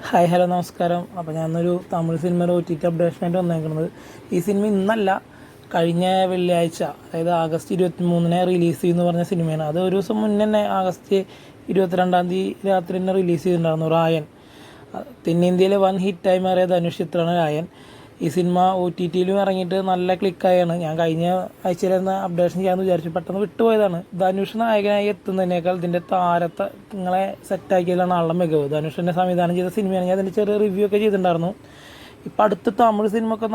Hi hello നമസ്കാരം. അപ്പോൾ ഞാനൊരു തമിഴ് സിനിമയുടെ OTT അപ്ഡേഷനായിട്ട് വന്നേക്കുന്നത്. ഈ സിനിമ ഇന്നല്ല, കഴിഞ്ഞ വെള്ളിയാഴ്ച, അതായത് ആഗസ്റ്റ് 23-ന് റിലീസ് ചെയ്യുമെന്ന് പറഞ്ഞ സിനിമയാണ്. അത് ഒരു ദിവസം മുന്നേ തന്നെ ആഗസ്റ്റ് 22-ാം തീയതി രാത്രി തന്നെ റിലീസ് ചെയ്തിട്ടുണ്ടായിരുന്നു. റായൻ, തെന്നിന്ത്യയിലെ വൻ ഹിറ്റായി മാറിയ ധനുഷ് ചിത്രമാണ് റായൻ. ഈ സിനിമ OTTയിലും ഇറങ്ങിയിട്ട് നല്ല ക്ലിക്കായാണ്. ഞാൻ കഴിഞ്ഞ ആഴ്ചയിലായിരുന്നു അപ്ഡേഷൻ ചെയ്യാമെന്ന് വിചാരിച്ചു, പെട്ടെന്ന് വിട്ടുപോയതാണ്. ധനുഷ് നായകനായി എത്തുന്നതിനേക്കാൾ ഇതിൻ്റെ താരങ്ങളെ സെറ്റാക്കിയതിലാണ് ആളുടെ മികവ്. ധനുഷിൻ്റെ സംവിധാനം ചെയ്ത സിനിമയാണ്. ഞാൻ അതിൻ്റെ ചെറിയ റിവ്യൂ ഒക്കെ ചെയ്തിട്ടുണ്ടായിരുന്നു. ഇപ്പം അടുത്ത് തമിഴ് സിനിമ ഒക്കെ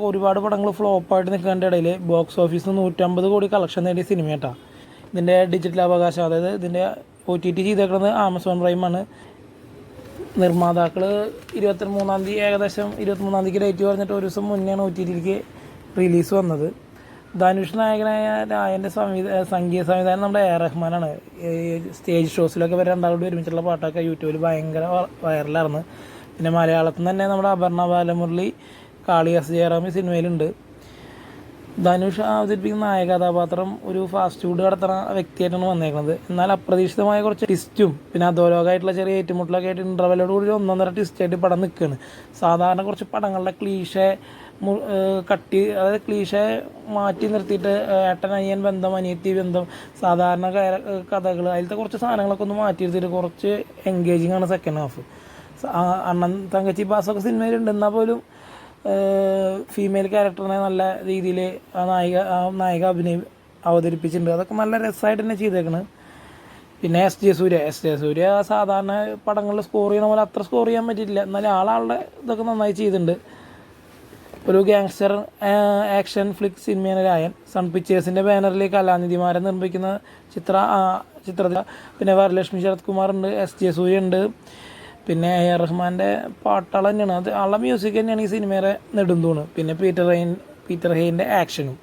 ഒരുപാട് പടങ്ങൾ ഫ്ലോപ്പായിട്ട് നിൽക്കേണ്ട ഇടയിൽ ബോക്സ് ഓഫീസിൽ 150 കോടി കളക്ഷൻ നേടിയ സിനിമ കേട്ടോ. ഇതിൻ്റെ ഡിജിറ്റൽ അവകാശം, അതായത് ഇതിൻ്റെ OTT ചെയ്തേക്കുന്നത് ആമസോൺ പ്രൈമാണ്. നിർമ്മാതാക്കൾ 23-ാം തീയതി, ഏകദേശം 23-ാം തീയതിക്ക് ഡേറ്റ് പറഞ്ഞിട്ട് ഒരു ദിവസം മുന്നെയാണ് OTTയിലേക്ക് റിലീസ് വന്നത്. ധനുഷ് നായകനായ രായൻ്റെ സംഗീത സംവിധാനം നമ്മുടെ റഹ്മാനാണ്. സ്റ്റേജ് ഷോസിലൊക്കെ വരെ രണ്ടാളുടെ ഒരുമിച്ചുള്ള പാട്ടൊക്കെ യൂട്യൂബിൽ ഭയങ്കര വൈറലായിരുന്നു. പിന്നെ മലയാളത്തിൽ നിന്ന് തന്നെ നമ്മുടെ അപർണ ബാലമുരളി, കാളിദാസ് ജയറാം ഈ സിനിമയിലുണ്ട്. ധനുഷ് അവതരിപ്പിക്കുന്ന നായക കഥാപാത്രം ഒരു ഫാസ്റ്റ് ഫുഡ് കടത്തുന്ന വ്യക്തിയായിട്ടാണ് വന്നേക്കുന്നത്. എന്നാൽ അപ്രതീക്ഷിതമായ കുറച്ച് ട്വിസ്റ്റും പിന്നെ അധോലോകമായിട്ടുള്ള ചെറിയ ഏറ്റുമുട്ടലൊക്കെ ആയിട്ട് ഇൻ്റർവെല്ലോട് കൂടി 1.5 ട്വിസ്റ്റായിട്ട് പടം നിൽക്കുകയാണ്. സാധാരണ കുറച്ച് പടങ്ങളുടെ ക്ലീഷേ അതായത് ക്ലീഷേ മാറ്റി നിർത്തിയിട്ട് ഏട്ടൻ അനിയൻ ബന്ധം, അനിയത്തി ബന്ധം, സാധാരണ കഥകൾ, അതിലത്തെ കുറച്ച് സാധനങ്ങളൊക്കെ ഒന്ന് മാറ്റി നിർത്തിയിട്ട് കുറച്ച് എൻഗേജിങ് ആണ് സെക്കൻഡ് ഹാഫ്. അണ്ണൻ തങ്കച്ചി പാസൊക്കെ സിനിമയിലുണ്ട്, എന്നാൽ പോലും ഫീമെയിൽ ക്യാരക്ടറിനെ നല്ല രീതിയിൽ നായിക അവതരിപ്പിച്ചിട്ടുണ്ട്. അതൊക്കെ നല്ല രസമായിട്ട് തന്നെ ചെയ്തേക്കണ്. പിന്നെ എസ് ജെ സൂര്യ സാധാരണ പടങ്ങളിൽ സ്കോർ ചെയ്യണ പോലെ അത്ര സ്കോർ ചെയ്യാൻ പറ്റിയിട്ടില്ല, എന്നാലും ആളുടെ ഇതൊക്കെ നന്നായി ചെയ്തിട്ടുണ്ട്. ഒരു ഗാങ്സ്റ്റർ ആക്ഷൻ ഫ്ലിക് സിനിമയാണ് രായൻ. സൺ പിക്ചേഴ്സിൻ്റെ ബാനറിൽ കലാനിധിമാരൻ നിർമ്മിക്കുന്ന ചിത്രത്തിൽ പിന്നെ വരലക്ഷ്മി ശരത് കുമാർ ഉണ്ട്, SJ സൂര്യ ഉണ്ട്, പിന്നെ റഹ്മാൻ്റെ പാട്ടുകൾ തന്നെയാണ്. അത് ആളുടെ മ്യൂസിക് തന്നെയാണ് ഈ സിനിമയുടെ നെടുന്തൂണ്. പിന്നെ പീറ്റർ ഹെയിൻ്റെ ആക്ഷനും.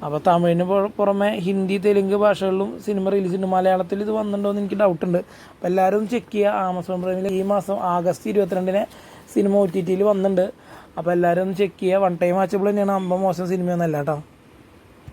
അപ്പോൾ തമിഴിന് പുറമെ ഹിന്ദി, തെലുങ്ക് ഭാഷകളിലും സിനിമ റിലീസ് ചെയ്യുന്നുണ്ട്. മലയാളത്തിൽ ഇത് വന്നിട്ടുണ്ടോ എന്ന് എനിക്ക് ഡൗട്ടുണ്ട്. അപ്പോൾ എല്ലാവരും ഒന്ന് ചെക്ക് ചെയ്യുക. ആമസോൺ പ്രൈമിൽ ഈ മാസം ആഗസ്റ്റ് 22-ന് സിനിമ OTTയിൽ വന്നിട്ടുണ്ട്. അപ്പോൾ എല്ലാവരും ഒന്ന് ചെക്ക് ചെയ്യുക. വൺ ടൈം വാച്ചബിൾ തന്നെയാണ്, അമ്പ മോശം സിനിമയൊന്നും അല്ല കേട്ടോ.